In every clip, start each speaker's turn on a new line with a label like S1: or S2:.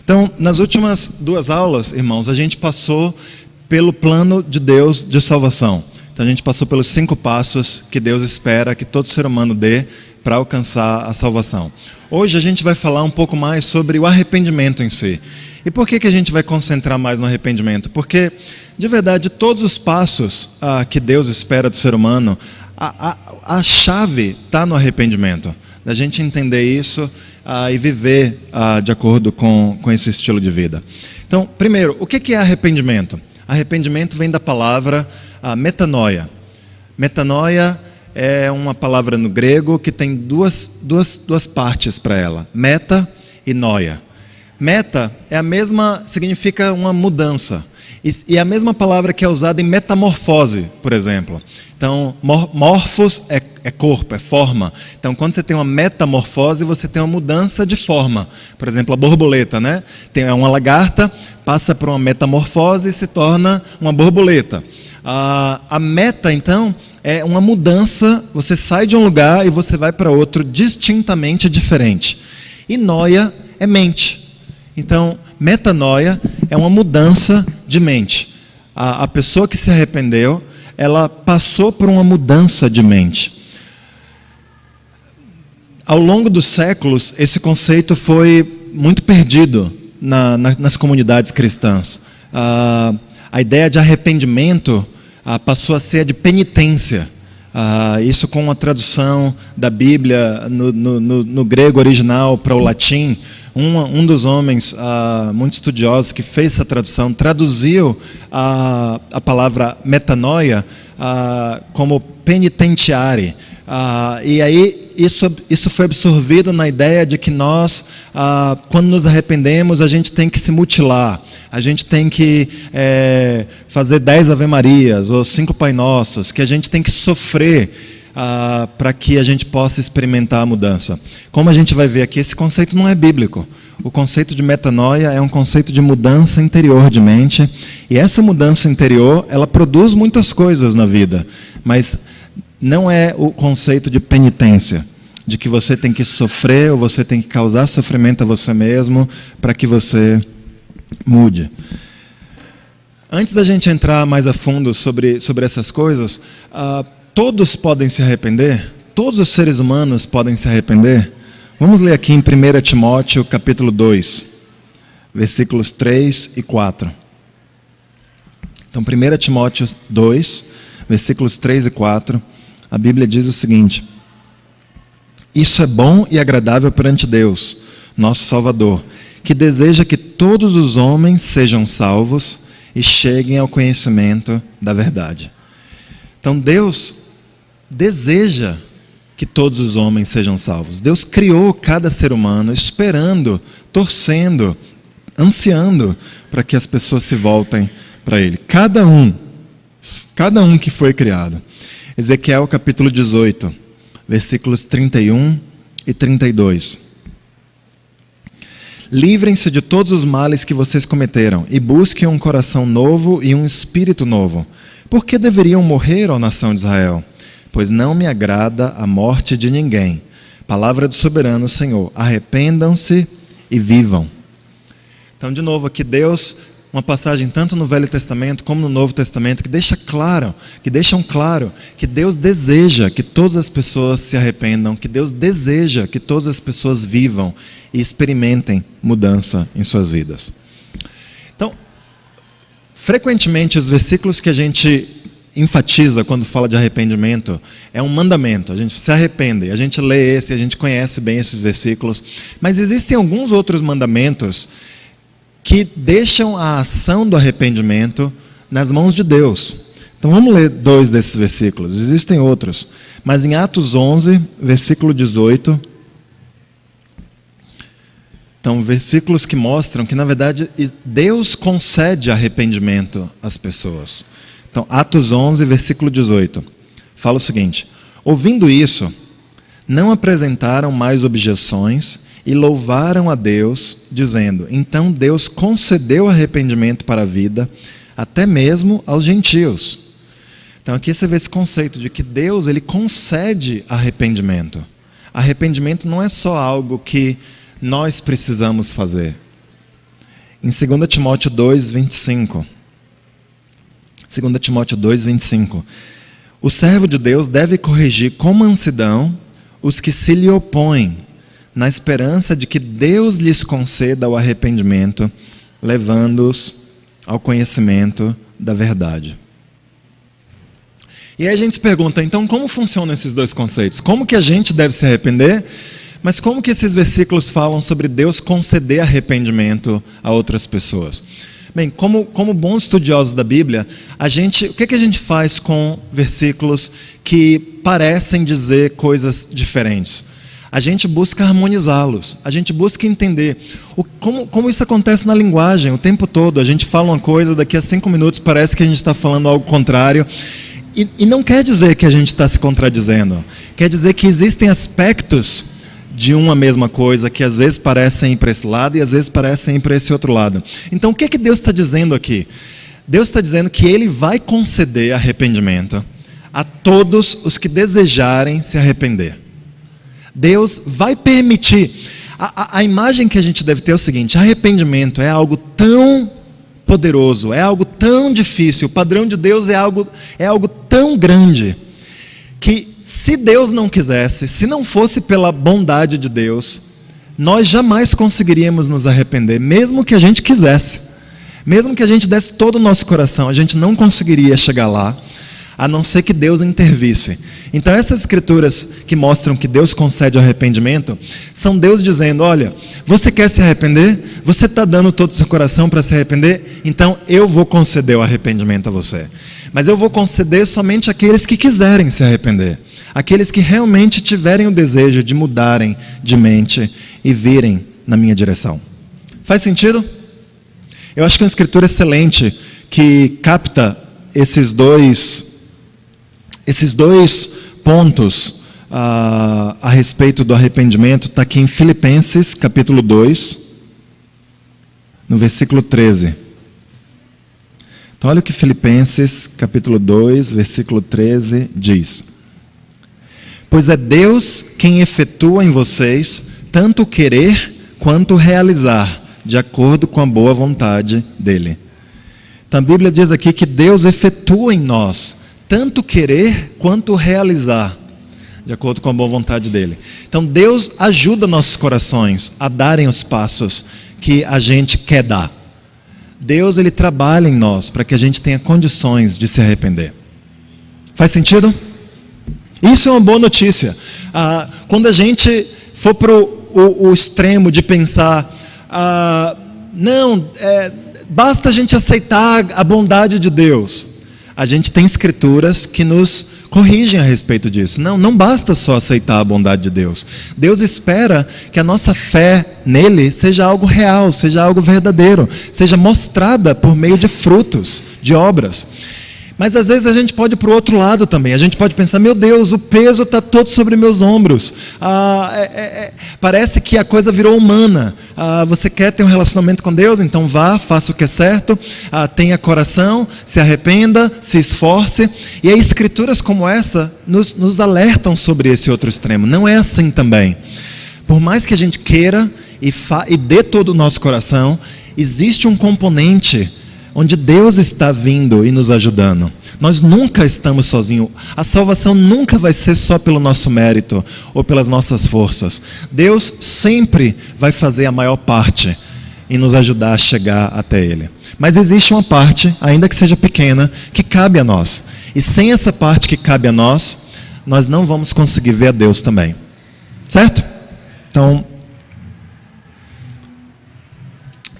S1: Então, nas últimas 2 aulas, irmãos, a gente passou pelo plano de Deus de salvação. Então, a gente passou pelos 5 passos que Deus espera que todo ser humano dê para alcançar a salvação. Hoje a gente vai falar um pouco mais sobre o arrependimento em si. E por que a gente vai concentrar mais no arrependimento? Porque, de verdade, todos os passos que Deus espera do ser humano, a chave está no arrependimento. Da gente entender isso e viver de acordo com esse estilo de vida. Então, primeiro, o que é arrependimento? Arrependimento vem da palavra metanoia. Metanoia é uma palavra no grego que tem duas partes para ela. Meta e noia. Meta é a mesma, significa uma mudança. E é a mesma palavra que é usada em metamorfose, por exemplo. Então, morfos é corpo, é forma. Então, quando você tem uma metamorfose, você tem uma mudança de forma. Por exemplo, a borboleta, né? Tem uma lagarta, passa por uma metamorfose e se torna uma borboleta. A meta, então, é uma mudança. Você sai de um lugar e você vai para outro distintamente diferente. E noia é mente. Então, metanoia é uma mudança de mente. A pessoa que se arrependeu, ela passou por uma mudança de mente. Ao longo dos séculos, esse conceito foi muito perdido nas comunidades cristãs. A ideia de arrependimento passou a ser a de penitência. Isso com a tradução da Bíblia no grego original para o latim. Um dos homens muito estudiosos que fez essa tradução traduziu a palavra metanoia como penitentiare. E aí isso foi absorvido na ideia de que nós, quando nos arrependemos, a gente tem que se mutilar, a gente tem que fazer 10 Ave Marias ou 5 Pai Nossos, que a gente tem que sofrer para que a gente possa experimentar a mudança. Como a gente vai ver aqui, esse conceito não é bíblico. O conceito de metanoia é um conceito de mudança interior de mente, e essa mudança interior, ela produz muitas coisas na vida, mas não é o conceito de penitência, de que você tem que sofrer ou você tem que causar sofrimento a você mesmo para que você mude. Antes da gente entrar mais a fundo sobre essas coisas, todos podem se arrepender? Todos os seres humanos podem se arrepender? Vamos ler aqui em 1 Timóteo, capítulo 2, versículos 3 e 4. Então, 1 Timóteo 2, versículos 3 e 4, a Bíblia diz o seguinte: Isso é bom e agradável perante Deus, nosso Salvador, que deseja que todos os homens sejam salvos e cheguem ao conhecimento da verdade. Então, Deus deseja que todos os homens sejam salvos. Deus criou cada ser humano esperando, torcendo, ansiando para que as pessoas se voltem para Ele. Cada um que foi criado. Ezequiel capítulo 18, versículos 31 e 32. Livrem-se de todos os males que vocês cometeram e busquem um coração novo e um espírito novo. Por que deveriam morrer, ó nação de Israel? Pois não me agrada a morte de ninguém. Palavra do soberano Senhor. Arrependam-se e vivam. Então, de novo, aqui Deus, uma passagem tanto no Velho Testamento como no Novo Testamento, que deixam claro que Deus deseja que todas as pessoas se arrependam, que Deus deseja que todas as pessoas vivam e experimentem mudança em suas vidas. Então, frequentemente os versículos que a gente enfatiza quando fala de arrependimento é um mandamento. A gente se arrepende, a gente lê esse, a gente conhece bem esses versículos, mas existem alguns outros mandamentos que deixam a ação do arrependimento nas mãos de Deus. Então vamos ler 2 desses versículos. Existem outros, mas em Atos 11, versículo 18, então versículos que mostram que na verdade Deus concede arrependimento às pessoas. Então, Atos 11, versículo 18, fala o seguinte: ouvindo isso, não apresentaram mais objeções e louvaram a Deus, dizendo: então Deus concedeu arrependimento para a vida, até mesmo aos gentios. Então aqui você vê esse conceito de que Deus, Ele concede arrependimento. Arrependimento não é só algo que nós precisamos fazer. Em 2 Timóteo 2, 25. 2 Timóteo 2, 25. O servo de Deus deve corrigir com mansidão os que se lhe opõem, na esperança de que Deus lhes conceda o arrependimento, levando-os ao conhecimento da verdade. E aí a gente se pergunta, então, como funcionam esses dois conceitos? Como que a gente deve se arrepender? Mas como que esses versículos falam sobre Deus conceder arrependimento a outras pessoas? Bem, como bons estudiosos da Bíblia, o que a gente faz com versículos que parecem dizer coisas diferentes? A gente busca harmonizá-los, a gente busca entender como isso acontece na linguagem o tempo todo. A gente fala uma coisa, daqui a 5 minutos parece que a gente está falando algo contrário. E não quer dizer que a gente está se contradizendo, quer dizer que existem aspectos de uma mesma coisa que às vezes parecem ir para esse lado e às vezes parecem ir para esse outro lado. Então o que Deus está dizendo aqui? Deus está dizendo que Ele vai conceder arrependimento a todos os que desejarem se arrepender. Deus vai permitir. A imagem que a gente deve ter é o seguinte: arrependimento é algo tão poderoso, é algo tão difícil, o padrão de Deus é algo tão grande, que se Deus não quisesse, se não fosse pela bondade de Deus, nós jamais conseguiríamos nos arrepender, mesmo que a gente quisesse, mesmo que a gente desse todo o nosso coração, a gente não conseguiria chegar lá, a não ser que Deus intervisse. Então essas escrituras que mostram que Deus concede o arrependimento, são Deus dizendo: olha, você quer se arrepender? Você está dando todo o seu coração para se arrepender? Então eu vou conceder o arrependimento a você. Mas eu vou conceder somente àqueles que quiserem se arrepender, aqueles que realmente tiverem o desejo de mudarem de mente e virem na minha direção. Faz sentido? Eu acho que é uma escritura excelente que capta esses dois pontos a respeito do arrependimento. Está aqui em Filipenses capítulo 2, no versículo 13. Então olha o que Filipenses capítulo 2, versículo 13 diz: pois é Deus quem efetua em vocês tanto o querer quanto o realizar, de acordo com a boa vontade dele. Então a Bíblia diz aqui que Deus efetua em nós tanto querer quanto realizar, de acordo com a boa vontade dele. Então Deus ajuda nossos corações a darem os passos que a gente quer dar. Deus, Ele trabalha em nós para que a gente tenha condições de se arrepender. Faz sentido? Isso é uma boa notícia. Quando a gente for para o extremo de pensar, basta a gente aceitar a bondade de Deus, a gente tem escrituras que nos corrigem a respeito disso. Não basta só aceitar a bondade de Deus. Deus espera que a nossa fé nele seja algo real, seja algo verdadeiro, seja mostrada por meio de frutos, de obras. Mas às vezes a gente pode ir para o outro lado também. A gente pode pensar: meu Deus, o peso está todo sobre meus ombros. Parece que a coisa virou humana. Você quer ter um relacionamento com Deus? Então vá, faça o que é certo, tenha coração, se arrependa, se esforce. E aí escrituras como essa nos alertam sobre esse outro extremo. Não é assim também. Por mais que a gente queira e dê todo o nosso coração, existe um componente onde Deus está vindo e nos ajudando. Nós nunca estamos sozinhos. A salvação nunca vai ser só pelo nosso mérito ou pelas nossas forças. Deus sempre vai fazer a maior parte e nos ajudar a chegar até Ele. Mas existe uma parte, ainda que seja pequena, que cabe a nós. E sem essa parte que cabe a nós, nós não vamos conseguir ver a Deus também. Certo? Então,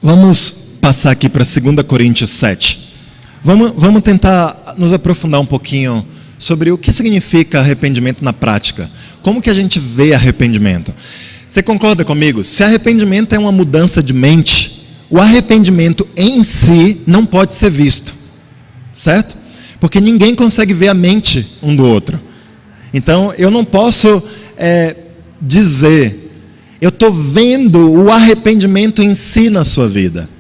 S1: vamos passar aqui para 2 Coríntios 7. Vamos tentar nos aprofundar um pouquinho sobre o que significa arrependimento na prática. Como que a gente vê arrependimento? Você concorda comigo? Se arrependimento é uma mudança de mente, o arrependimento em si não pode ser visto. Certo? Porque ninguém consegue ver a mente um do outro. Então eu não posso dizer: eu estou vendo o arrependimento em si na sua vida.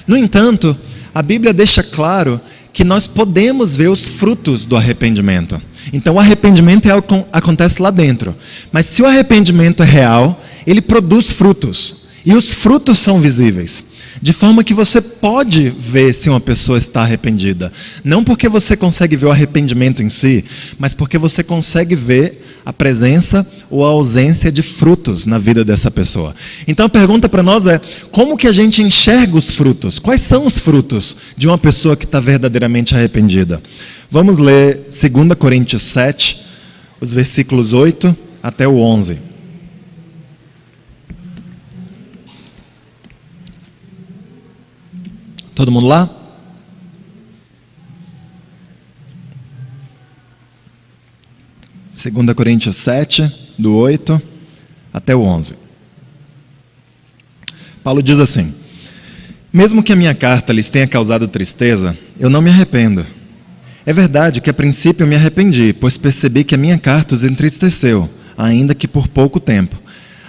S1: No entanto, a Bíblia deixa claro que nós podemos ver os frutos do arrependimento. Então o arrependimento é algo que acontece lá dentro. Mas se o arrependimento é real, ele produz frutos. E os frutos são visíveis. de forma que você pode ver se uma pessoa está arrependida. Não porque você consegue ver o arrependimento em si, mas porque você consegue ver a presença ou a ausência de frutos na vida dessa pessoa. Então a pergunta para nós é: como que a gente enxerga os frutos? Quais são os frutos de uma pessoa que está verdadeiramente arrependida? Vamos ler 2 Coríntios 7, os versículos 8 até o 11. Todo mundo lá? Segunda Coríntios 7, do 8 até o 11. Paulo diz assim: mesmo que a minha carta lhes tenha causado tristeza, eu não me arrependo. É verdade que a princípio eu me arrependi, pois percebi que a minha carta os entristeceu, ainda que por pouco tempo.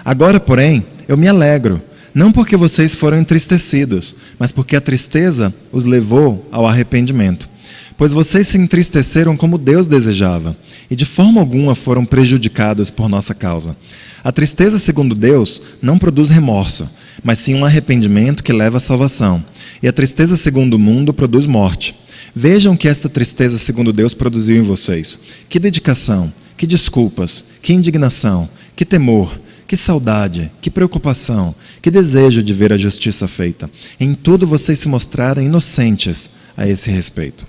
S1: Agora, porém, eu me alegro, não porque vocês foram entristecidos, mas porque a tristeza os levou ao arrependimento. Pois vocês se entristeceram como Deus desejava, e de forma alguma foram prejudicados por nossa causa. A tristeza segundo Deus não produz remorso, mas sim um arrependimento que leva à salvação. E a tristeza segundo o mundo produz morte. Vejam que esta tristeza segundo Deus produziu em vocês. Que dedicação, que desculpas, que indignação, que temor, que saudade, que preocupação, que desejo de ver a justiça feita. Em tudo vocês se mostraram inocentes a esse respeito.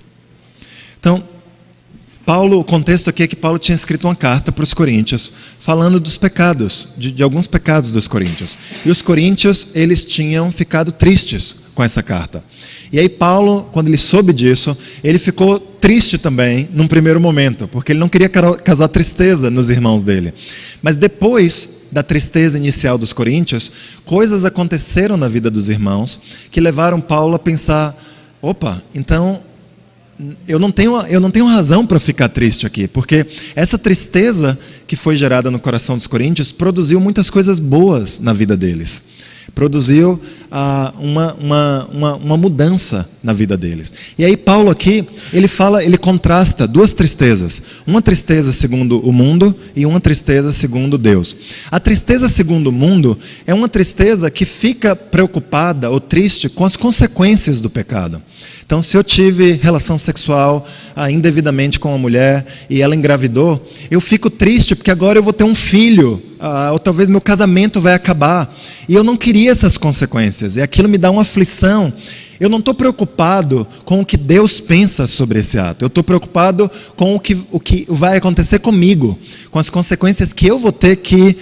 S1: Então, o contexto aqui é que Paulo tinha escrito uma carta para os coríntios, falando dos pecados, de alguns pecados dos coríntios. E os coríntios, eles tinham ficado tristes com essa carta. E aí Paulo, quando ele soube disso, ele ficou triste também, num primeiro momento, porque ele não queria causar tristeza nos irmãos dele. Mas depois da tristeza inicial dos coríntios, coisas aconteceram na vida dos irmãos que levaram Paulo a pensar: opa, então eu não tenho razão para ficar triste aqui, porque essa tristeza que foi gerada no coração dos coríntios produziu muitas coisas boas na vida deles. Produziu uma mudança na vida deles. E aí Paulo aqui, ele contrasta duas tristezas. Uma tristeza segundo o mundo e uma tristeza segundo Deus. A tristeza segundo o mundo é uma tristeza que fica preocupada ou triste com as consequências do pecado. Então, se eu tive relação sexual indevidamente com uma mulher e ela engravidou, eu fico triste porque agora eu vou ter um filho, ou talvez meu casamento vai acabar. E eu não queria essas consequências, e aquilo me dá uma aflição. Eu não estou preocupado com o que Deus pensa sobre esse ato. Eu estou preocupado com o que vai acontecer comigo, com as consequências que eu vou ter que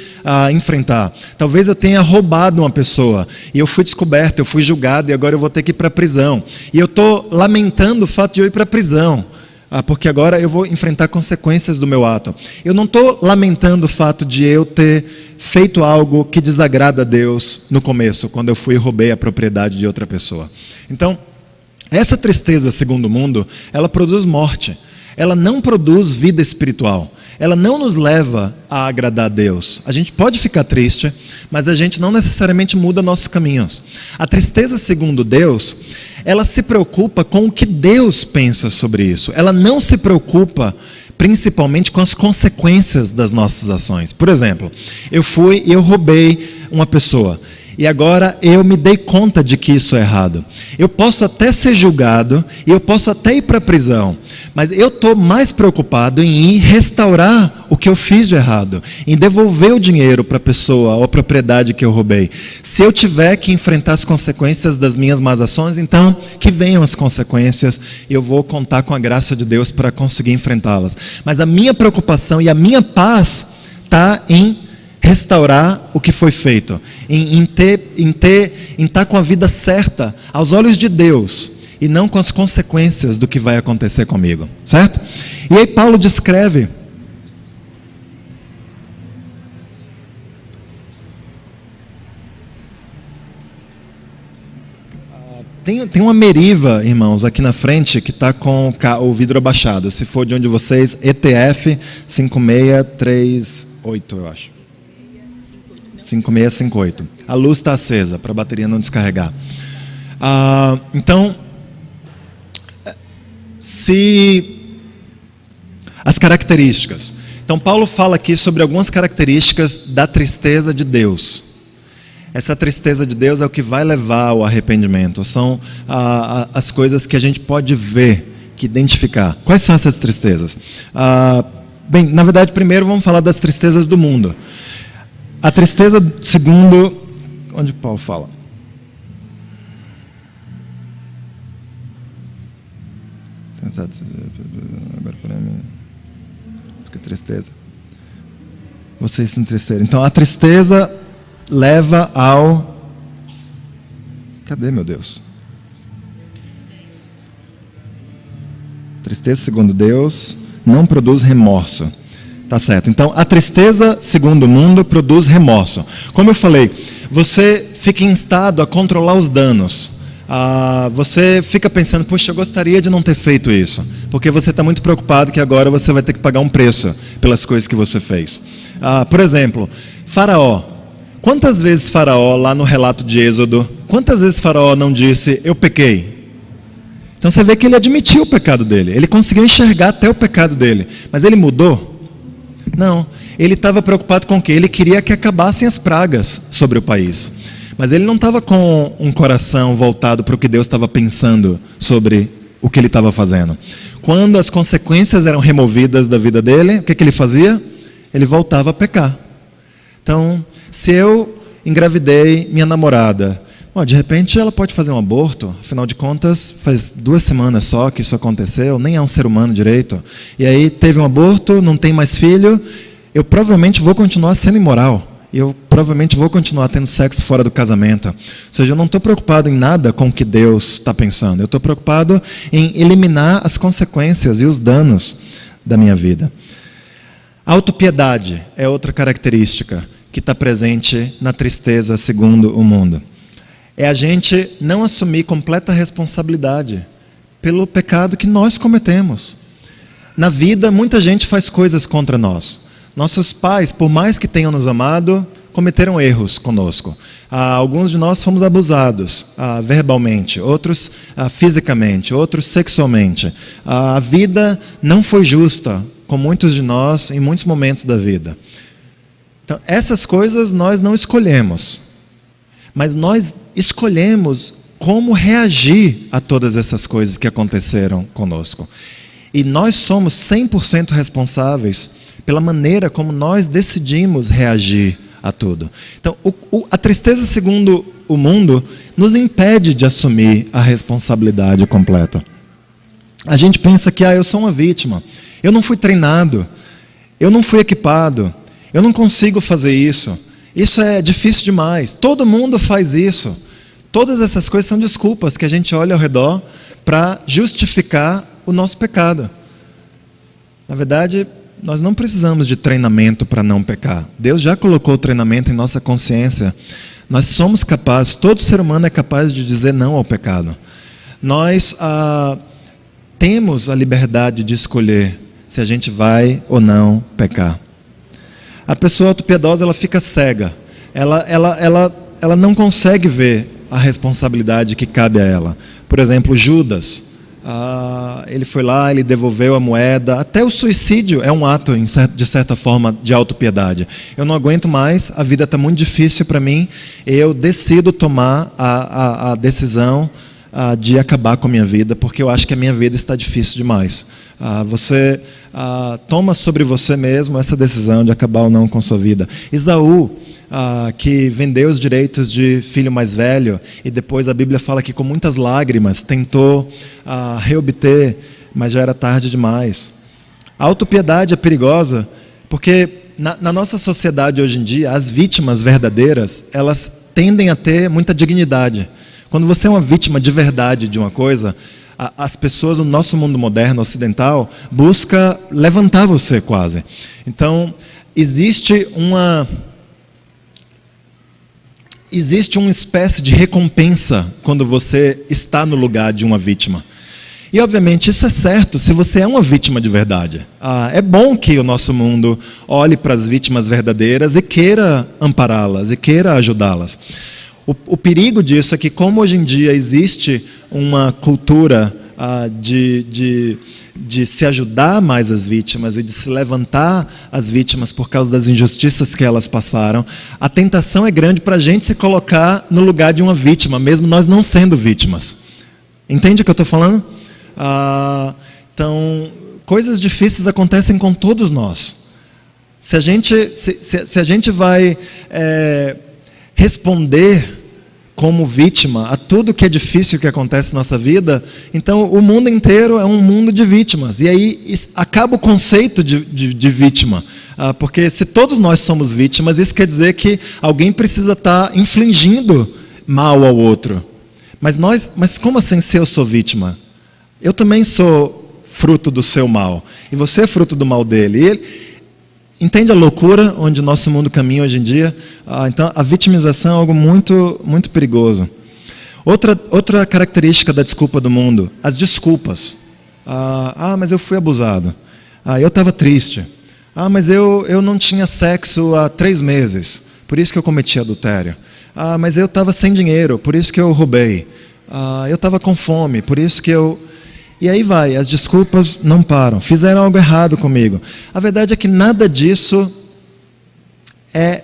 S1: enfrentar. Talvez eu tenha roubado uma pessoa, e eu fui descoberto, eu fui julgado, e agora eu vou ter que ir para a prisão. E eu estou lamentando o fato de eu ir para a prisão, porque agora eu vou enfrentar consequências do meu ato. Eu não estou lamentando o fato de eu ter feito algo que desagrada a Deus no começo, quando eu fui e roubei a propriedade de outra pessoa. Então, essa tristeza segundo o mundo, ela produz morte. Ela não produz vida espiritual. Ela não nos leva a agradar a Deus. A gente pode ficar triste, mas a gente não necessariamente muda nossos caminhos. A tristeza segundo Deus, ela se preocupa com o que Deus pensa sobre isso. Ela não se preocupa principalmente com as consequências das nossas ações. Por exemplo, eu fui e eu roubei uma pessoa. E agora eu me dei conta de que isso é errado. Eu posso até ser julgado e eu posso até ir para a prisão, mas eu estou mais preocupado em ir restaurar o que eu fiz de errado, em devolver o dinheiro para a pessoa ou a propriedade que eu roubei. Se eu tiver que enfrentar as consequências das minhas más ações, então que venham as consequências e eu vou contar com a graça de Deus para conseguir enfrentá-las. Mas a minha preocupação e a minha paz está em restaurar o que foi feito, em estar com a vida certa aos olhos de Deus e não com as consequências do que vai acontecer comigo, certo? E aí Paulo descreve tem uma Meriva, irmãos, aqui na frente que está com o vidro abaixado. Se for de onde vocês, ETF 5638, eu acho. 5658. A luz está acesa, para a bateria não descarregar. Então, as características. Então, Paulo fala aqui sobre algumas características da tristeza de Deus. essa tristeza de Deus é o que vai levar ao arrependimento. São as coisas que a gente pode ver, que identificar. Quais são essas tristezas? Bem, na verdade, primeiro vamos falar das tristezas do mundo. A tristeza segundo... Onde Paulo fala? Agora para mim. Que tristeza. Vocês se entristecerem. Então, a tristeza leva ao... Cadê, meu Deus? Tristeza, segundo Deus, não produz remorso. Tá certo. Então, a tristeza, segundo o mundo, produz remorso. Como eu falei, você fica instado a controlar os danos. Você fica pensando, puxa, eu gostaria de não ter feito isso. Porque você está muito preocupado que agora você vai ter que pagar um preço pelas coisas que você fez. Por exemplo, Faraó. Quantas vezes Faraó, lá no relato de Êxodo, quantas vezes Faraó não disse, eu pequei? Então você vê que ele admitiu o pecado dele. Ele conseguiu enxergar até o pecado dele. Mas ele mudou? Não. Ele estava preocupado com o quê? Ele queria que acabassem as pragas sobre o país. Mas ele não estava com um coração voltado para o que Deus estava pensando sobre o que ele estava fazendo. Quando as consequências eram removidas da vida dele, o que ele fazia? Ele voltava a pecar. Então, se eu engravidei minha namorada, de repente ela pode fazer um aborto, afinal de contas faz 2 semanas só que isso aconteceu, nem é um ser humano direito, e aí teve um aborto, não tem mais filho, eu provavelmente vou continuar sendo imoral, eu provavelmente vou continuar tendo sexo fora do casamento. Ou seja, eu não estou preocupado em nada com o que Deus está pensando, eu estou preocupado em eliminar as consequências e os danos da minha vida. Autopiedade é outra característica que está presente na tristeza segundo o mundo. É a gente não assumir completa responsabilidade pelo pecado que nós cometemos. Na vida, muita gente faz coisas contra nós. Nossos pais, por mais que tenham nos amado, cometeram erros conosco. Alguns de nós fomos abusados verbalmente, outros fisicamente, outros sexualmente. A vida não foi justa com muitos de nós em muitos momentos da vida. Então, essas coisas nós não escolhemos. Mas nós escolhemos como reagir a todas essas coisas que aconteceram conosco. E nós somos 100% responsáveis pela maneira como nós decidimos reagir a tudo. Então, a tristeza segundo o mundo nos impede de assumir a responsabilidade completa. A gente pensa que eu sou uma vítima, eu não fui treinado, eu não fui equipado, eu não consigo fazer isso. Isso é difícil demais. Todo mundo faz isso. Todas essas coisas são desculpas que a gente olha ao redor para justificar o nosso pecado. Na verdade, nós não precisamos de treinamento para não pecar. Deus já colocou o treinamento em nossa consciência. Nós somos capazes, todo ser humano é capaz de dizer não ao pecado. Nós temos a liberdade de escolher se a gente vai ou não pecar. A pessoa autopiedosa, ela fica cega. Ela não consegue ver a responsabilidade que cabe a ela. Por exemplo, Judas. Ele foi lá, ele devolveu a moeda. Até o suicídio é um ato, de certa forma, de autopiedade. Eu não aguento mais, a vida está muito difícil para mim. Eu decido tomar a decisão de acabar com a minha vida, porque eu acho que a minha vida está difícil demais. Você toma sobre você mesmo essa decisão de acabar ou não com sua vida. Esaú, que vendeu os direitos de filho mais velho, e depois a Bíblia fala que com muitas lágrimas tentou reobter, mas já era tarde demais. A autopiedade é perigosa, porque na nossa sociedade hoje em dia, as vítimas verdadeiras, elas tendem a ter muita dignidade. Quando você é uma vítima de verdade de uma coisa, as pessoas no nosso mundo moderno, ocidental, buscam levantar você quase. Então, existe uma espécie de recompensa quando você está no lugar de uma vítima. E, obviamente, isso é certo se você é uma vítima de verdade. É bom que o nosso mundo olhe para as vítimas verdadeiras e queira ampará-las, e queira ajudá-las. O perigo disso é que, como hoje em dia existe uma cultura de se ajudar mais as vítimas e de se levantar as vítimas por causa das injustiças que elas passaram, a tentação é grande para a gente se colocar no lugar de uma vítima, mesmo nós não sendo vítimas. Entende o que eu estou falando? Então, coisas difíceis acontecem com todos nós. Se a gente vai responder como vítima a tudo que é difícil que acontece na nossa vida, então o mundo inteiro é um mundo de vítimas. E aí acaba o conceito de vítima. Porque se todos nós somos vítimas, isso quer dizer que alguém precisa estar infligindo mal ao outro. Mas como assim se eu sou vítima? Eu também sou fruto do seu mal. E você é fruto do mal dele. Entende a loucura onde o nosso mundo caminha hoje em dia? Então, a vitimização é algo muito, muito perigoso. Outra característica da desculpa do mundo, as desculpas. Mas eu fui abusado. Eu estava triste. Mas eu não tinha sexo há 3 meses, por isso que eu cometi adultério. Mas eu estava sem dinheiro, por isso que eu roubei. Eu estava com fome, por isso que eu... E aí vai, as desculpas não param. Fizeram algo errado comigo. A verdade é que nada disso é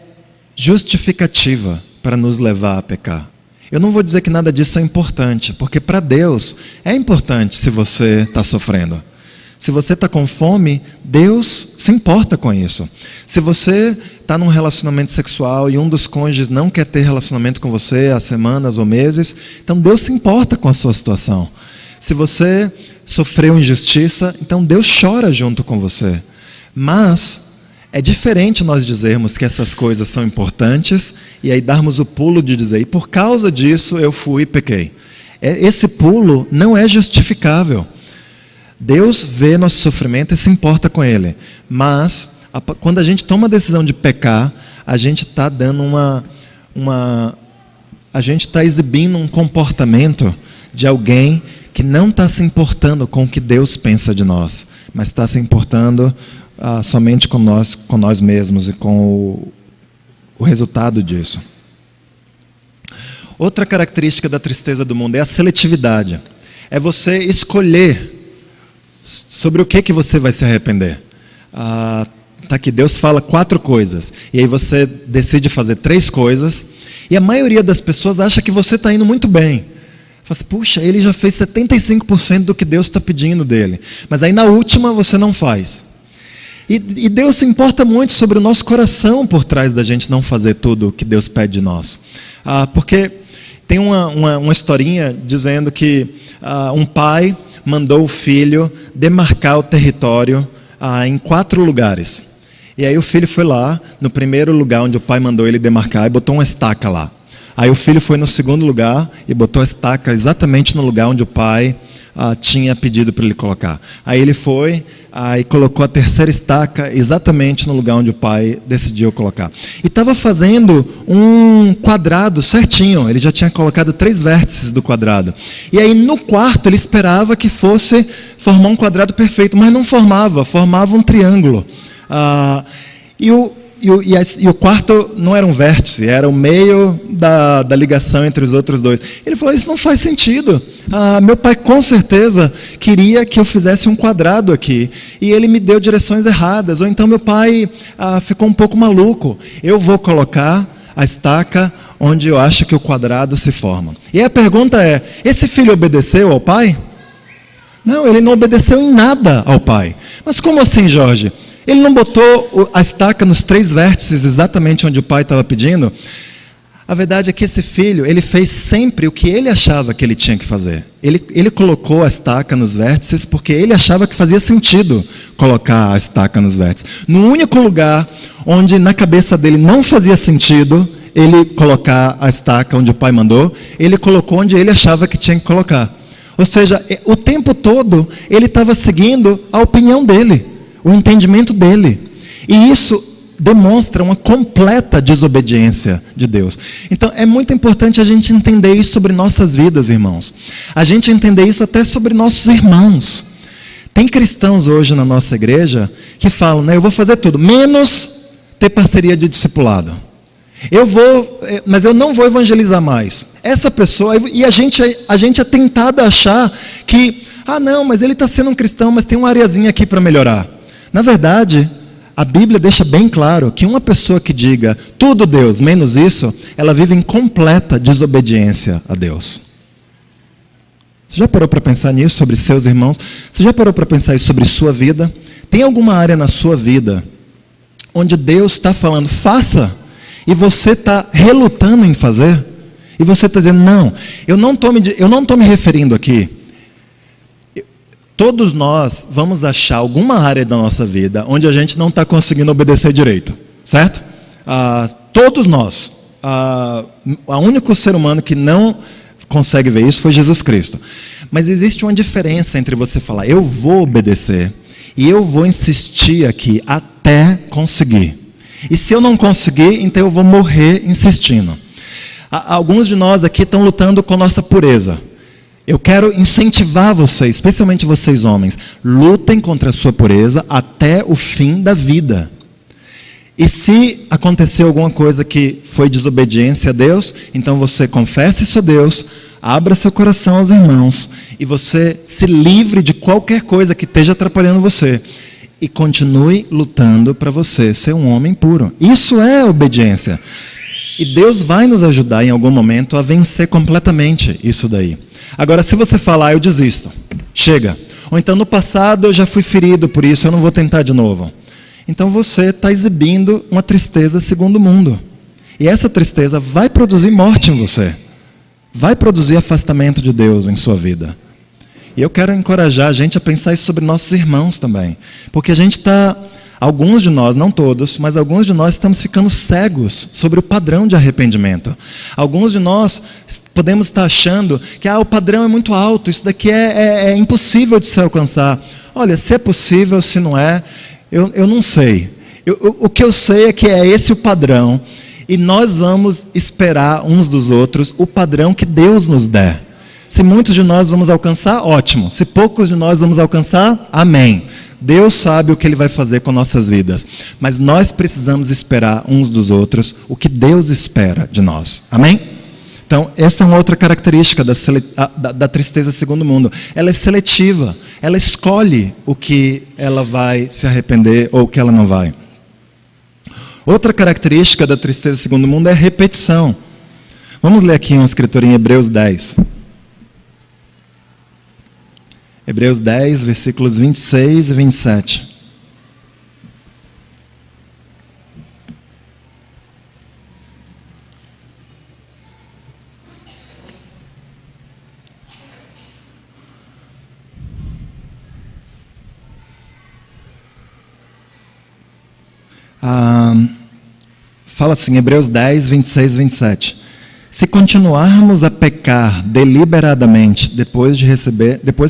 S1: justificativa para nos levar a pecar. Eu não vou dizer que nada disso é importante, porque para Deus é importante se você está sofrendo. Se você está com fome, Deus se importa com isso. Se você está num relacionamento sexual e um dos cônjuges não quer ter relacionamento com você há semanas ou meses, então Deus se importa com a sua situação. Se você sofreu injustiça, então Deus chora junto com você. Mas é diferente nós dizermos que essas coisas são importantes e aí darmos o pulo de dizer, e por causa disso eu fui e pequei. Esse pulo não é justificável. Deus vê nosso sofrimento e se importa com ele. Mas quando a gente toma a decisão de pecar, a gente está dando a gente está exibindo um comportamento de alguém que não está se importando com o que Deus pensa de nós, mas está se importando somente com nós mesmos e com o resultado disso. Outra característica da tristeza do mundo é a seletividade. É você escolher sobre o que você vai se arrepender. Tá aqui, Deus fala 4 coisas, e aí você decide fazer 3 coisas, e a maioria das pessoas acha que você está indo muito bem. Fala assim, puxa, ele já fez 75% do que Deus está pedindo dele. Mas aí na última você não faz. E Deus se importa muito sobre o nosso coração por trás da gente não fazer tudo o que Deus pede de nós. Porque tem uma historinha dizendo que um pai mandou o filho demarcar o território em 4 lugares. E aí o filho foi lá, no primeiro lugar onde o pai mandou ele demarcar, e botou uma estaca lá. Aí o filho foi no segundo lugar e botou a estaca exatamente no lugar onde o pai tinha pedido para ele colocar. Aí ele foi e colocou a terceira estaca exatamente no lugar onde o pai decidiu colocar. E estava fazendo um quadrado certinho, ele já tinha colocado 3 vértices do quadrado. E aí no quarto ele esperava que fosse formar um quadrado perfeito, mas não formava um triângulo. E o quarto não era um vértice, era o meio da ligação entre os outros 2. Ele falou, isso não faz sentido. Meu pai com certeza queria que eu fizesse um quadrado aqui, e ele me deu direções erradas, ou então meu pai ficou um pouco maluco. Eu vou colocar a estaca onde eu acho que o quadrado se forma. E a pergunta é, esse filho obedeceu ao pai? Não, ele não obedeceu em nada ao pai. Mas como assim, Jorge? Ele não botou a estaca nos 3 vértices exatamente onde o pai estava pedindo? A verdade é que esse filho, ele fez sempre o que ele achava que ele tinha que fazer. Ele colocou a estaca nos vértices porque ele achava que fazia sentido colocar a estaca nos vértices. No único lugar onde na cabeça dele não fazia sentido ele colocar a estaca onde o pai mandou, ele colocou onde ele achava que tinha que colocar. Ou seja, o tempo todo ele estava seguindo a opinião dele, o entendimento dele. E isso demonstra uma completa desobediência de Deus. Então, é muito importante a gente entender isso sobre nossas vidas, irmãos. A gente entender isso até sobre nossos irmãos. Tem cristãos hoje na nossa igreja que falam, né, eu vou fazer tudo, menos ter parceria de discipulado. Mas eu não vou evangelizar mais. Essa pessoa, e a gente é tentado a achar que Ah, não, mas ele está sendo um cristão, mas tem uma areazinha aqui para melhorar. Na verdade, a Bíblia deixa bem claro que uma pessoa que diga tudo Deus, menos isso, ela vive em completa desobediência a Deus. Você já parou para pensar nisso sobre seus irmãos? Você já parou para pensar isso sobre sua vida? Tem alguma área na sua vida onde Deus está falando, faça, e você está relutando em fazer? E você está dizendo, não, eu não estou me referindo aqui. Todos nós vamos achar alguma área da nossa vida onde a gente não está conseguindo obedecer direito, certo? Todos nós. O único ser humano que não consegue ver isso foi Jesus Cristo. Mas existe uma diferença entre você falar, eu vou obedecer, e eu vou insistir aqui até conseguir. E se eu não conseguir, então eu vou morrer insistindo. Alguns de nós aqui estão lutando com nossa pureza. Eu quero incentivar vocês, especialmente vocês homens, lutem contra a sua pureza até o fim da vida. E se acontecer alguma coisa que foi desobediência a Deus, então você confesse isso a Deus, abra seu coração aos irmãos, e você se livre de qualquer coisa que esteja atrapalhando você. E continue lutando para você ser um homem puro. Isso é obediência. E Deus vai nos ajudar em algum momento a vencer completamente isso daí. Agora, se você falar, eu desisto, chega. Ou então, no passado eu já fui ferido por isso, eu não vou tentar de novo. Então você está exibindo uma tristeza segundo o mundo. E essa tristeza vai produzir morte em você. Vai produzir afastamento de Deus em sua vida. E eu quero encorajar a gente a pensar isso sobre nossos irmãos também. Porque a gente está, alguns de nós, não todos, mas alguns de nós estamos ficando cegos sobre o padrão de arrependimento. Alguns de nós podemos estar achando que o padrão é muito alto, isso daqui é impossível de se alcançar. Olha, se é possível, se não é, eu não sei. O que eu sei é que é esse o padrão, e nós vamos esperar uns dos outros o padrão que Deus nos der. Se muitos de nós vamos alcançar, ótimo. Se poucos de nós vamos alcançar, amém. Deus sabe o que Ele vai fazer com nossas vidas. Mas nós precisamos esperar uns dos outros o que Deus espera de nós. Amém? Então, essa é uma outra característica da tristeza segundo o mundo. Ela é seletiva. Ela escolhe o que ela vai se arrepender ou o que ela não vai. Outra característica da tristeza segundo o mundo é a repetição. Vamos ler aqui uma escritura em Hebreus 10. Hebreus 10, versículos 26 e 27. Fala assim, Hebreus 10, 26 e 27. Se continuarmos a pecar deliberadamente depois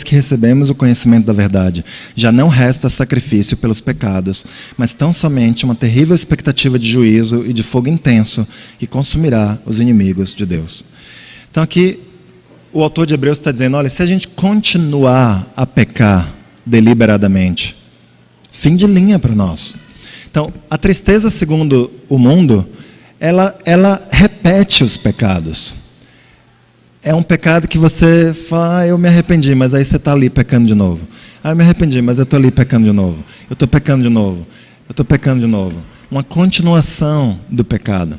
S1: que recebemos o conhecimento da verdade, já não resta sacrifício pelos pecados, mas tão somente uma terrível expectativa de juízo e de fogo intenso que consumirá os inimigos de Deus. Então aqui o autor de Hebreus está dizendo, olha, se a gente continuar a pecar deliberadamente, fim de linha para nós. Então, a tristeza segundo o mundo, ela repete os pecados. É um pecado que você fala, eu me arrependi, mas aí você está ali pecando de novo. Eu me arrependi, mas eu estou ali pecando de novo. Eu estou pecando de novo. Eu estou pecando de novo. Uma continuação do pecado.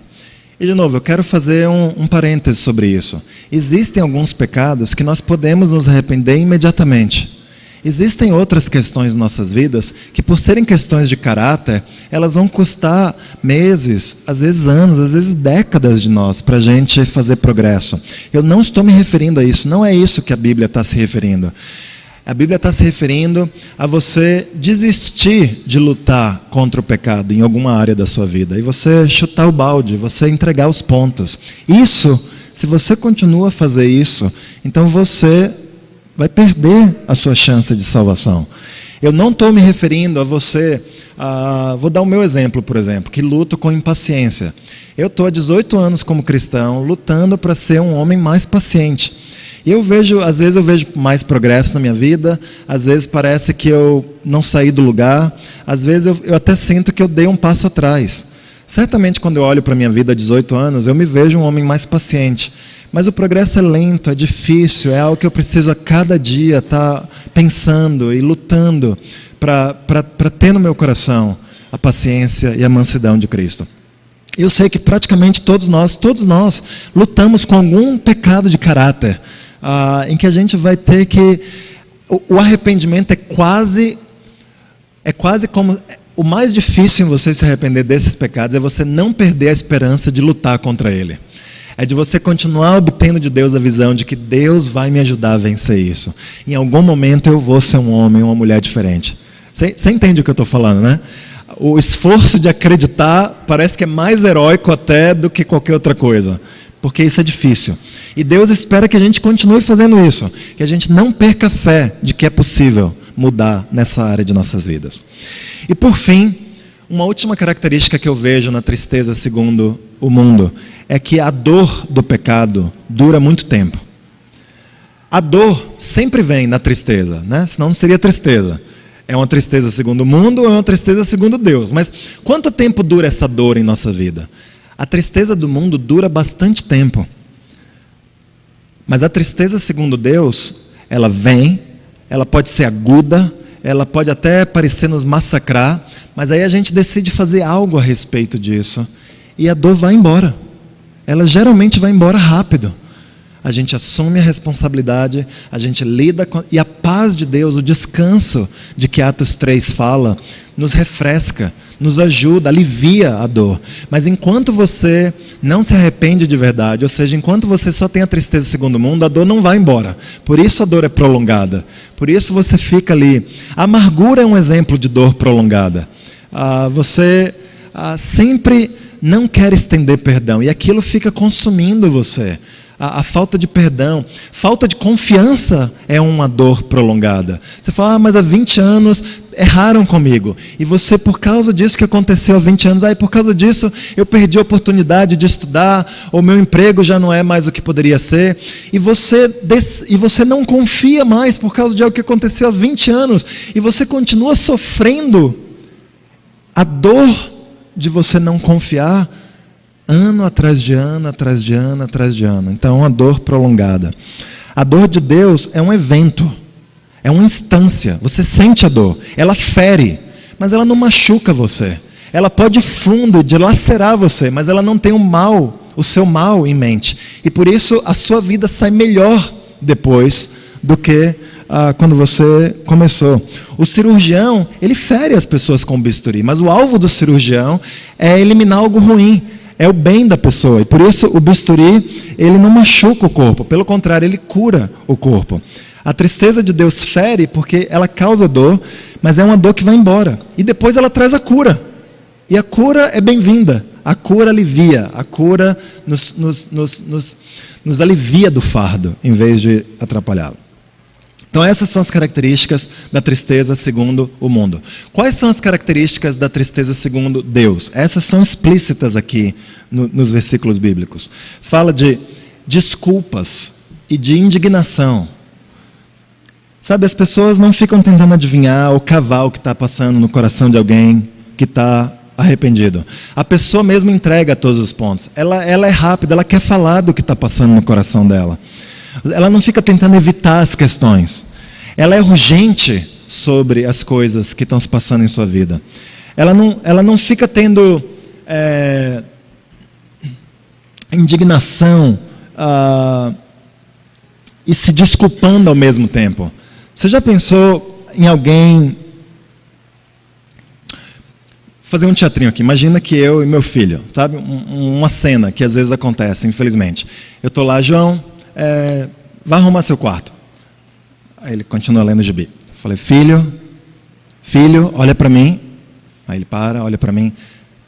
S1: E de novo, eu quero fazer um parêntese sobre isso. Existem alguns pecados que nós podemos nos arrepender imediatamente. Existem outras questões em nossas vidas que, por serem questões de caráter, elas vão custar meses, às vezes anos, às vezes décadas de nós para a gente fazer progresso. Eu não estou me referindo a isso, não é isso que a Bíblia está se referindo. A Bíblia está se referindo a você desistir de lutar contra o pecado em alguma área da sua vida e você chutar o balde, você entregar os pontos. Isso, se você continua a fazer isso, então você vai perder a sua chance de salvação. Eu não estou me referindo a você, vou dar o meu exemplo, por exemplo, que luto com impaciência. Eu estou há 18 anos como cristão, lutando para ser um homem mais paciente. E às vezes eu vejo mais progresso na minha vida, às vezes parece que eu não saí do lugar, às vezes eu até sinto que eu dei um passo atrás. Certamente quando eu olho para a minha vida há 18 anos, eu me vejo um homem mais paciente. Mas o progresso é lento, é difícil, é algo que eu preciso a cada dia estar pensando e lutando para ter no meu coração a paciência e a mansidão de Cristo. Eu sei que praticamente todos nós lutamos com algum pecado de caráter, em que a gente vai ter que... O arrependimento é quase como... O mais difícil em você se arrepender desses pecados é você não perder a esperança de lutar contra ele. É de você continuar obtendo de Deus a visão de que Deus vai me ajudar a vencer isso. Em algum momento eu vou ser um homem ou uma mulher diferente. Você entende o que eu estou falando, né? O esforço de acreditar parece que é mais heróico até do que qualquer outra coisa. Porque isso é difícil. E Deus espera que a gente continue fazendo isso. Que a gente não perca a fé de que é possível mudar nessa área de nossas vidas. E por fim, uma última característica que eu vejo na tristeza segundo o mundo é que a dor do pecado dura muito tempo. A dor sempre vem na tristeza, né? Senão não seria tristeza. É uma tristeza segundo o mundo ou é uma tristeza segundo Deus? Mas quanto tempo dura essa dor em nossa vida? A tristeza do mundo dura bastante tempo. Mas a tristeza segundo Deus, ela vem, ela pode ser aguda, ela pode até parecer nos massacrar, mas aí a gente decide fazer algo a respeito disso. E a dor vai embora. Ela geralmente vai embora rápido. A gente assume a responsabilidade, a gente lida com... E a paz de Deus, o descanso de que Atos 3 fala, nos refresca, nos ajuda, alivia a dor. Mas enquanto você não se arrepende de verdade, ou seja, enquanto você só tem a tristeza segundo o mundo, a dor não vai embora. Por isso a dor é prolongada. Por isso você fica ali. A amargura é um exemplo de dor prolongada. Você sempre não quer estender perdão, e aquilo fica consumindo você. A falta de perdão, falta de confiança é uma dor prolongada. Você fala, mas há 20 anos erraram comigo. E você, por causa disso que aconteceu há 20 anos, por causa disso eu perdi a oportunidade de estudar, ou meu emprego já não é mais o que poderia ser. E você não confia mais por causa de algo que aconteceu há 20 anos. E você continua sofrendo a dor de você não confiar, ano atrás de ano, atrás de ano, atrás de ano. Então, uma dor prolongada. A dor de Deus é um evento, é uma instância. Você sente a dor, ela fere, mas ela não machuca você. Ela pode ir fundo e dilacerar você, mas ela não tem o seu mal em mente. E por isso a sua vida sai melhor depois do que quando você começou. O cirurgião, ele fere as pessoas com o bisturi, mas o alvo do cirurgião é eliminar algo ruim. É o bem da pessoa, e por isso o bisturi, ele não machuca o corpo, pelo contrário, ele cura o corpo. A tristeza de Deus fere porque ela causa dor, mas é uma dor que vai embora, e depois ela traz a cura, e a cura é bem-vinda, a cura alivia, a cura nos alivia do fardo, em vez de atrapalhá-lo. Então essas são as características da tristeza segundo o mundo. Quais são as características da tristeza segundo Deus? Essas são explícitas aqui nos versículos bíblicos. Fala de desculpas e de indignação. Sabe, as pessoas não ficam tentando adivinhar ou cavar o que está passando no coração de alguém que está arrependido. A pessoa mesmo entrega todos os pontos. Ela é rápida, ela quer falar do que está passando no coração dela. Ela não fica tentando evitar as questões. Ela é urgente sobre as coisas que estão se passando em sua vida. Ela não fica tendo indignação e se desculpando ao mesmo tempo. Você já pensou em alguém... Fazer um teatrinho aqui. Imagina que eu e meu filho, sabe? Uma cena que às vezes acontece, infelizmente. Eu estou lá, João... vai arrumar seu quarto. Aí ele continua lendo o gibi. Eu falei, filho, olha para mim. Aí ele para, olha para mim.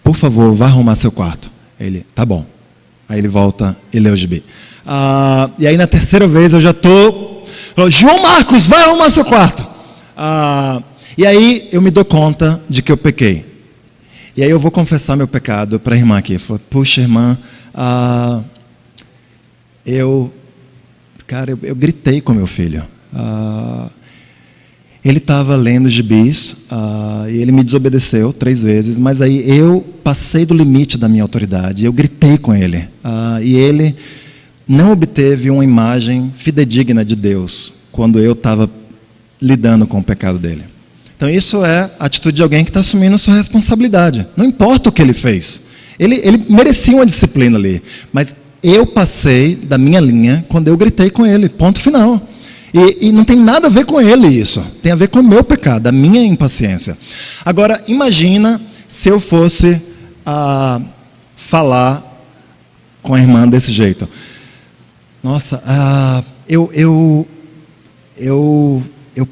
S1: Por favor, vá arrumar seu quarto. Ele, tá bom. Aí ele volta e lê o gibi. E aí na terceira vez eu já estou... João Marcos, vai arrumar seu quarto. E aí eu me dou conta de que eu pequei. E aí eu vou confessar meu pecado para a irmã aqui. Eu falo, puxa, irmã, eu gritei com meu filho. Ele estava lendo gibis e ele me desobedeceu 3 vezes, mas aí eu passei do limite da minha autoridade. Eu gritei com ele. E ele não obteve uma imagem fidedigna de Deus quando eu estava lidando com o pecado dele. Então isso é a atitude de alguém que está assumindo a sua responsabilidade. Não importa o que ele fez. Ele merecia uma disciplina ali. Mas eu passei da minha linha quando eu gritei com ele. Ponto final. E não tem nada a ver com ele isso. Tem a ver com o meu pecado, a minha impaciência. Agora, imagina se eu fosse falar com a irmã desse jeito. Nossa, eu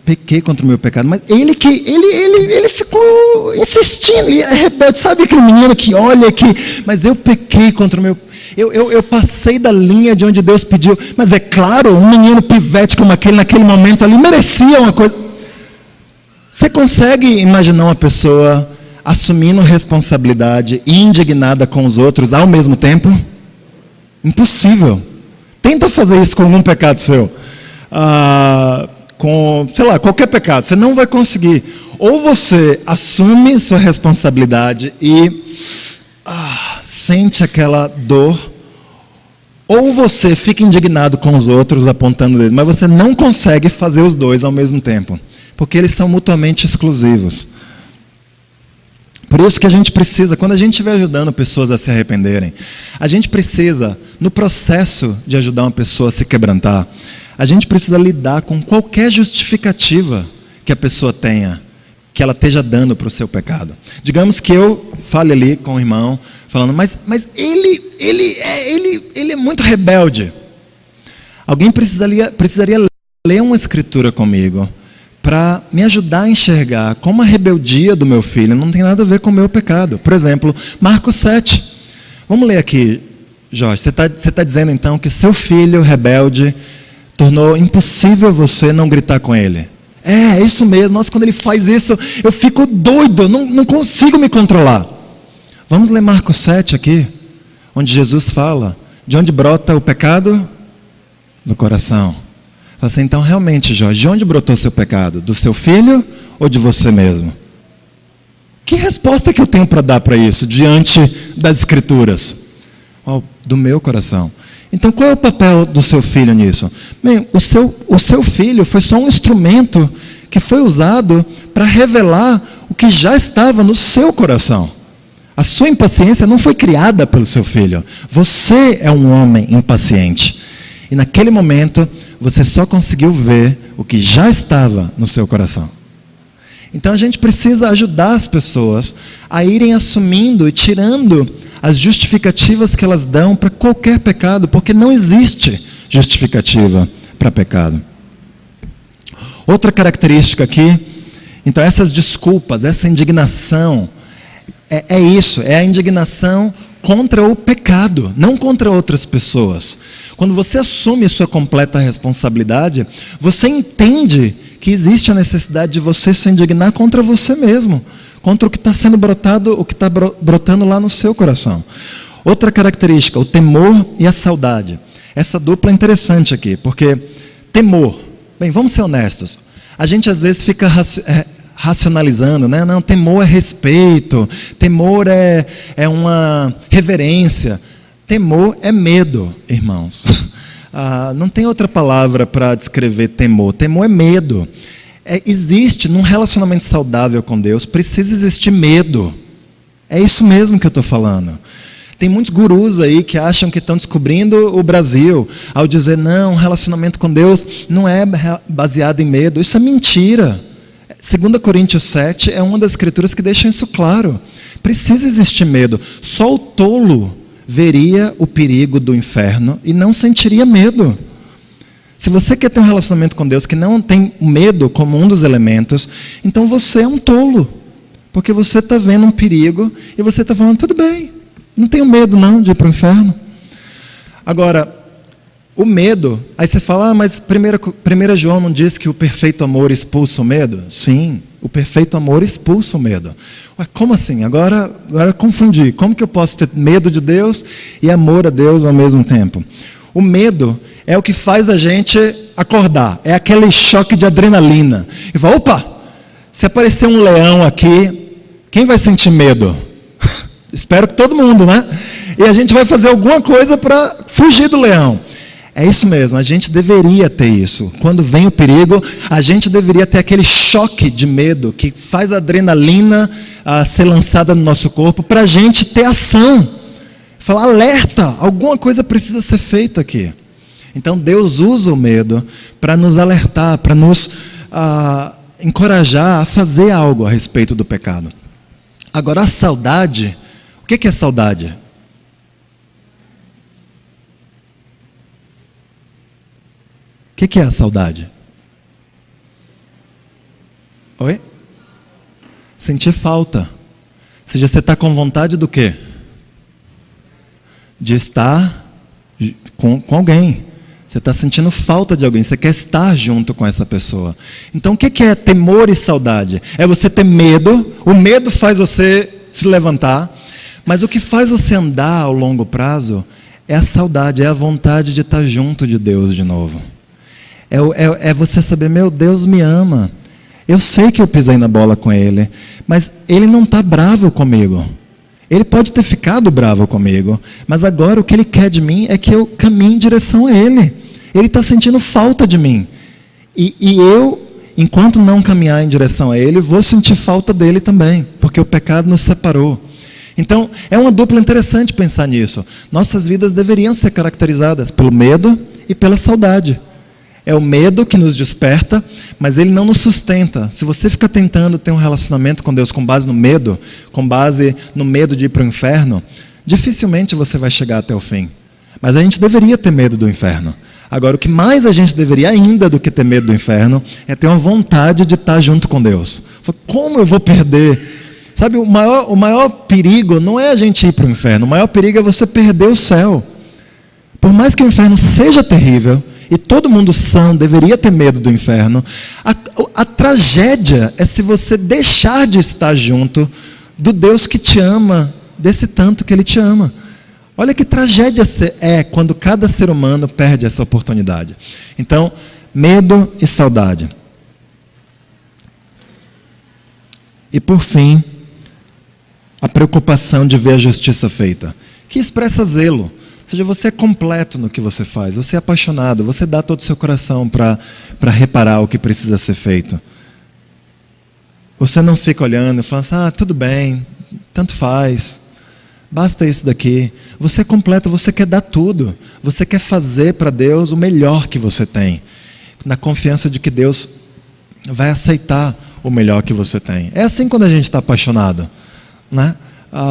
S1: pequei contra o meu pecado, mas ele ficou insistindo, ele é rebelde, sabe aquele menino que olha aqui, mas eu pequei contra o meu, eu passei da linha de onde Deus pediu, mas é claro, um menino pivete como aquele, naquele momento ali, merecia uma coisa. Você consegue imaginar uma pessoa assumindo responsabilidade e indignada com os outros ao mesmo tempo? Impossível. Tenta fazer isso com algum pecado seu. Com, sei lá, qualquer pecado. Você não vai conseguir. Ou você assume sua responsabilidade e sente aquela dor, ou você fica indignado com os outros, apontando o dedo, mas você não consegue fazer os dois ao mesmo tempo, porque eles são mutuamente exclusivos. Por isso que a gente precisa, quando a gente estiver ajudando pessoas a se arrependerem, a gente precisa, no processo de ajudar uma pessoa a se quebrantar, a gente precisa lidar com qualquer justificativa que a pessoa tenha, que ela esteja dando para o seu pecado. Digamos que eu fale ali com o irmão, falando, mas ele é muito rebelde. Alguém precisaria ler uma escritura comigo, para me ajudar a enxergar como a rebeldia do meu filho não tem nada a ver com o meu pecado. Por exemplo, Marcos 7. Vamos ler aqui, Jorge. Você tá dizendo então que seu filho rebelde tornou impossível você não gritar com ele. É isso mesmo. Nossa, quando ele faz isso, eu fico doido, não consigo me controlar. Vamos ler Marcos 7 aqui, onde Jesus fala de onde brota o pecado? Do coração. Assim, então, realmente, Jorge, de onde brotou seu pecado? Do seu filho ou de você mesmo? Que resposta que eu tenho para dar para isso, diante das Escrituras? Do meu coração. Então, qual é o papel do seu filho nisso? Bem, o seu filho foi só um instrumento que foi usado para revelar o que já estava no seu coração. A sua impaciência não foi criada pelo seu filho. Você é um homem impaciente. E naquele momento, você só conseguiu ver o que já estava no seu coração. Então a gente precisa ajudar as pessoas a irem assumindo e tirando as justificativas que elas dão para qualquer pecado, porque não existe justificativa para pecado. Outra característica aqui, então essas desculpas, essa indignação, é isso, é a indignação contra o pecado, não contra outras pessoas. Quando você assume sua completa responsabilidade, você entende que existe a necessidade de você se indignar contra você mesmo, contra o que está sendo brotado, o que está brotando lá no seu coração. Outra característica, o temor e a saudade. Essa dupla é interessante aqui, porque temor, bem, vamos ser honestos, a gente às vezes fica racionalizando, né? Não, temor é respeito, temor é uma reverência. Temor é medo, irmãos. Não tem outra palavra para descrever temor. Temor é medo. Existe, num relacionamento saudável com Deus, precisa existir medo. É isso mesmo que eu estou falando. Tem muitos gurus aí que acham que estão descobrindo o Brasil, ao dizer, não, um relacionamento com Deus não é baseado em medo. Isso é mentira. 2 Coríntios 7 é uma das escrituras que deixam isso claro. Precisa existir medo. Só o tolo veria o perigo do inferno e não sentiria medo. Se você quer ter um relacionamento com Deus que não tem medo como um dos elementos, então você é um tolo, porque você está vendo um perigo e você está falando, tudo bem, não tenho medo não de ir para o inferno. Agora, o medo, aí você fala, mas 1 João não diz que o perfeito amor expulsa o medo? Sim, o perfeito amor expulsa o medo. Ué, como assim? Agora confundi. Como que eu posso ter medo de Deus e amor a Deus ao mesmo tempo? O medo é o que faz a gente acordar. É aquele choque de adrenalina. E fala, opa, se aparecer um leão aqui, quem vai sentir medo? Espero que todo mundo, né? E a gente vai fazer alguma coisa para fugir do leão. É isso mesmo, a gente deveria ter isso. Quando vem o perigo, a gente deveria ter aquele choque de medo que faz a adrenalina ser lançada no nosso corpo para a gente ter ação. Falar, alerta, alguma coisa precisa ser feita aqui. Então Deus usa o medo para nos alertar, para nos encorajar a fazer algo a respeito do pecado. Agora a saudade, o que é saudade? O que é a saudade? Oi? Sentir falta. Ou seja, você está com vontade do quê? De estar com alguém. Você está sentindo falta de alguém, você quer estar junto com essa pessoa. Então o que é temor e saudade? É você ter medo, o medo faz você se levantar, mas o que faz você andar ao longo prazo é a saudade, é a vontade de estar junto de Deus de novo. É você saber, meu Deus me ama. Eu sei que eu pisei na bola com Ele, mas Ele não está bravo comigo. Ele pode ter ficado bravo comigo, mas agora o que Ele quer de mim é que eu caminhe em direção a Ele. Ele está sentindo falta de mim. E eu, enquanto não caminhar em direção a Ele, vou sentir falta dEle também, porque o pecado nos separou. Então, é uma dupla interessante pensar nisso. Nossas vidas deveriam ser caracterizadas pelo medo e pela saudade. É o medo que nos desperta, mas ele não nos sustenta. Se você fica tentando ter um relacionamento com Deus com base no medo de ir para o inferno, dificilmente você vai chegar até o fim. Mas a gente deveria ter medo do inferno. Agora, o que mais a gente deveria ainda do que ter medo do inferno é ter uma vontade de estar junto com Deus. Como eu vou perder? Sabe, o maior perigo não é a gente ir para o inferno, o maior perigo é você perder o céu. Por mais que o inferno seja terrível, e todo mundo são, deveria ter medo do inferno, a tragédia é se você deixar de estar junto do Deus que te ama, desse tanto que Ele te ama. Olha que tragédia é quando cada ser humano perde essa oportunidade. Então, medo e saudade. E por fim, a preocupação de ver a justiça feita, que expressa zelo. Ou seja, você é completo no que você faz, você é apaixonado, você dá todo o seu coração para reparar o que precisa ser feito. Você não fica olhando e falando assim, tudo bem, tanto faz, basta isso daqui. Você é completo, você quer dar tudo, você quer fazer para Deus o melhor que você tem, na confiança de que Deus vai aceitar o melhor que você tem. É assim quando a gente está apaixonado, né?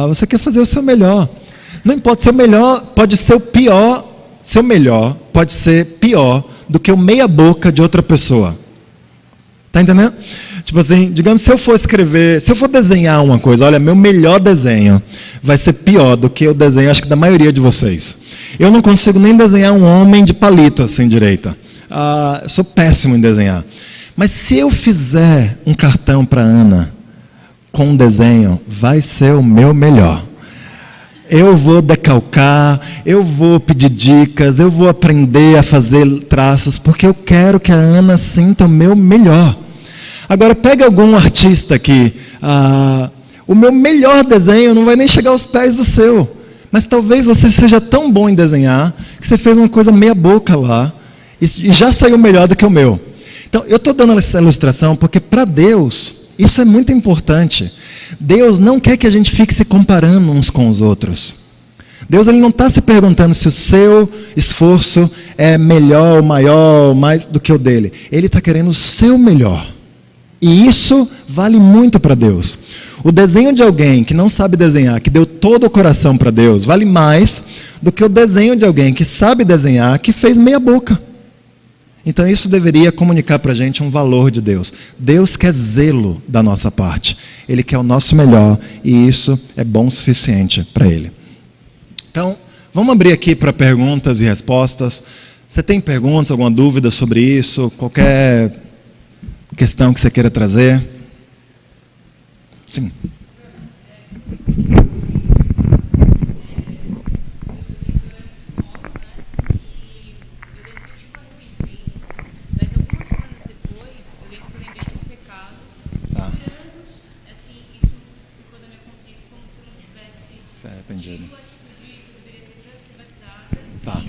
S1: Você quer fazer o seu melhor. Não importa, seu melhor pode ser o pior, seu melhor pode ser pior do que o meia boca de outra pessoa. Está entendendo? Tipo assim, digamos, se eu for desenhar uma coisa, olha, meu melhor desenho vai ser pior do que o desenho, acho que da maioria de vocês. Eu não consigo nem desenhar um homem de palito assim direita. Eu sou péssimo em desenhar. Mas se eu fizer um cartão para Ana com um desenho, vai ser o meu melhor. Eu vou decalcar, eu vou pedir dicas, eu vou aprender a fazer traços, porque eu quero que a Ana sinta o meu melhor. Agora, pega algum artista aqui, o meu melhor desenho não vai nem chegar aos pés do seu, mas talvez você seja tão bom em desenhar, que você fez uma coisa meia boca lá, e já saiu melhor do que o meu. Então, eu estou dando essa ilustração, porque para Deus, isso é muito importante. Deus não quer que a gente fique se comparando uns com os outros. Deus ele não está se perguntando se o seu esforço é melhor, maior, mais do que o dele. Ele está querendo o seu melhor. E isso vale muito para Deus. O desenho de alguém que não sabe desenhar, que deu todo o coração para Deus, vale mais do que o desenho de alguém que sabe desenhar, que fez meia boca. Então isso deveria comunicar para a gente um valor de Deus. Deus quer zelo da nossa parte. Ele quer o nosso melhor e isso é bom o suficiente para Ele. Então, vamos abrir aqui para perguntas e respostas. Você tem perguntas, alguma dúvida sobre isso? Qualquer questão que você queira trazer? Sim.
S2: Arrependido.
S1: Tá.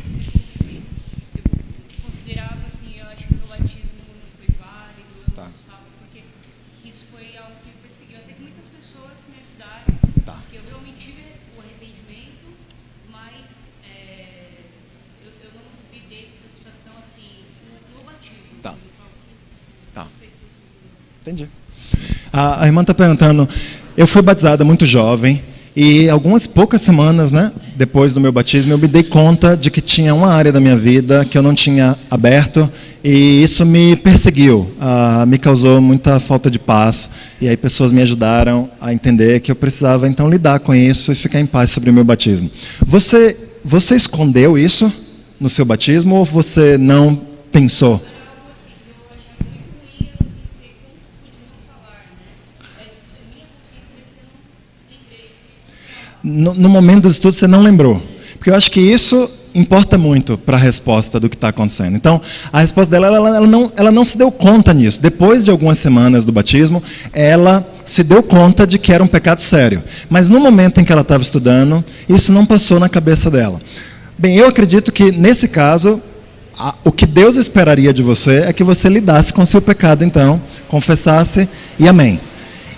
S1: Tá. Entendi. A irmã está perguntando, eu fui batizada muito jovem, e algumas poucas semanas, né, depois do meu batismo, eu me dei conta de que tinha uma área da minha vida que eu não tinha aberto, e isso me perseguiu, me causou muita falta de paz, e aí pessoas me ajudaram a entender que eu precisava então lidar com isso e ficar em paz sobre o meu batismo. Você escondeu isso no seu batismo ou você não pensou? No momento dos estudos você não lembrou, porque eu acho que isso importa muito para a resposta do que está acontecendo. Então, a resposta dela, ela não se deu conta nisso. Depois de algumas semanas do batismo, ela se deu conta de que era um pecado sério. Mas no momento em que ela estava estudando, isso não passou na cabeça dela. Bem, eu acredito que nesse caso, o que Deus esperaria de você é que você lidasse com o seu pecado, então, confessasse e amém.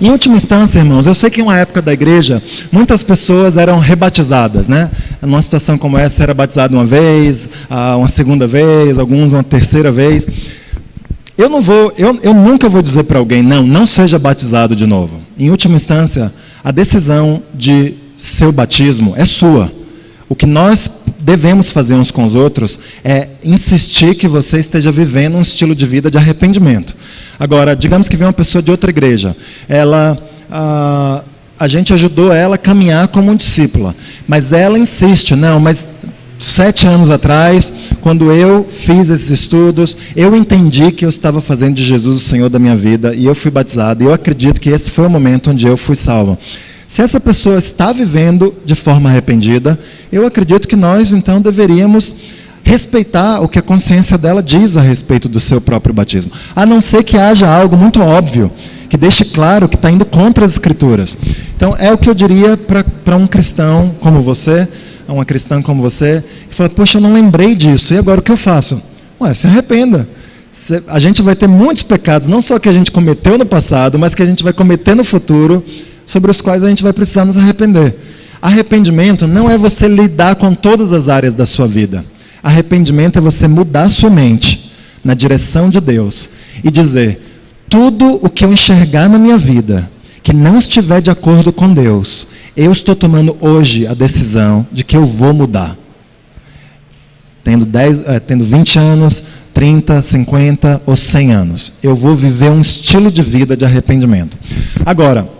S1: Em última instância, irmãos, eu sei que em uma época da igreja, muitas pessoas eram rebatizadas, né? Numa situação como essa, era batizado uma vez, uma segunda vez, alguns uma terceira vez. Eu nunca vou dizer para alguém, não seja batizado de novo. Em última instância, a decisão de seu batismo é sua. O que nós devemos fazer uns com os outros é insistir que você esteja vivendo um estilo de vida de arrependimento. Agora, digamos que vem uma pessoa de outra igreja. A gente ajudou ela a caminhar como um discípula. Mas ela insiste, mas 7 anos atrás, quando eu fiz esses estudos, eu entendi que eu estava fazendo de Jesus o Senhor da minha vida, e eu fui batizado, e eu acredito que esse foi o momento onde eu fui salvo. Se essa pessoa está vivendo de forma arrependida, eu acredito que nós, então, deveríamos respeitar o que a consciência dela diz a respeito do seu próprio batismo. A não ser que haja algo muito óbvio, que deixe claro que está indo contra as Escrituras. Então, é o que eu diria para um cristão como você, uma cristã como você, que fala, poxa, eu não lembrei disso, e agora o que eu faço? Se arrependa. A gente vai ter muitos pecados, não só que a gente cometeu no passado, mas que a gente vai cometer no futuro, sobre os quais a gente vai precisar nos arrepender. Arrependimento não é você lidar com todas as áreas da sua vida. Arrependimento é você mudar sua mente na direção de Deus e dizer, tudo o que eu enxergar na minha vida que não estiver de acordo com Deus, eu estou tomando hoje a decisão de que eu vou mudar. Tendo 20 anos, 30, 50 ou 100 anos. Eu vou viver um estilo de vida de arrependimento. Agora,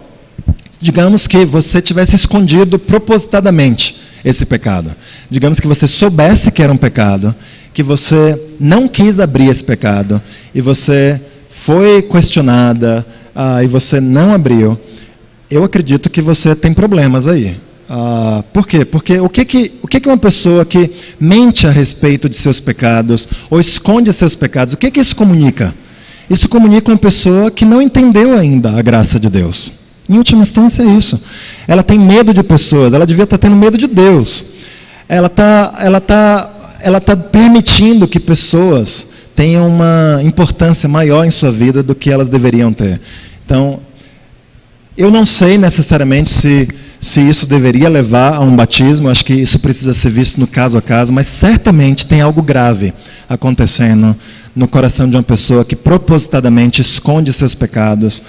S1: digamos que você tivesse escondido propositadamente esse pecado. Digamos que você soubesse que era um pecado, que você não quis abrir esse pecado, e você foi questionada, e você não abriu. Eu acredito que você tem problemas aí. Por quê? Porque o que uma pessoa que mente a respeito de seus pecados, ou esconde seus pecados, o que isso comunica? Isso comunica uma pessoa que não entendeu ainda a graça de Deus. Em última instância é isso. Ela tem medo de pessoas, ela devia estar tendo medo de Deus. Ela tá permitindo que pessoas tenham uma importância maior em sua vida do que elas deveriam ter. Então, eu não sei necessariamente se isso deveria levar a um batismo, acho que isso precisa ser visto no caso a caso, mas certamente tem algo grave acontecendo no coração de uma pessoa que propositadamente esconde seus pecados.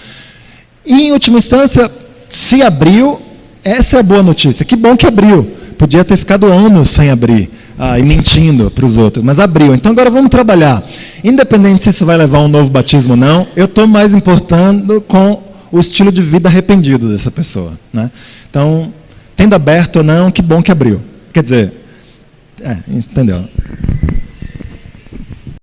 S1: E, em última instância, se abriu, essa é a boa notícia. Que bom que abriu. Podia ter ficado anos sem abrir, e mentindo para os outros, mas abriu. Então, agora vamos trabalhar. Independente se isso vai levar a um novo batismo ou não, eu estou mais importando com o estilo de vida arrependido dessa pessoa, né? Então, tendo aberto ou não, que bom que abriu. Quer dizer, entendeu?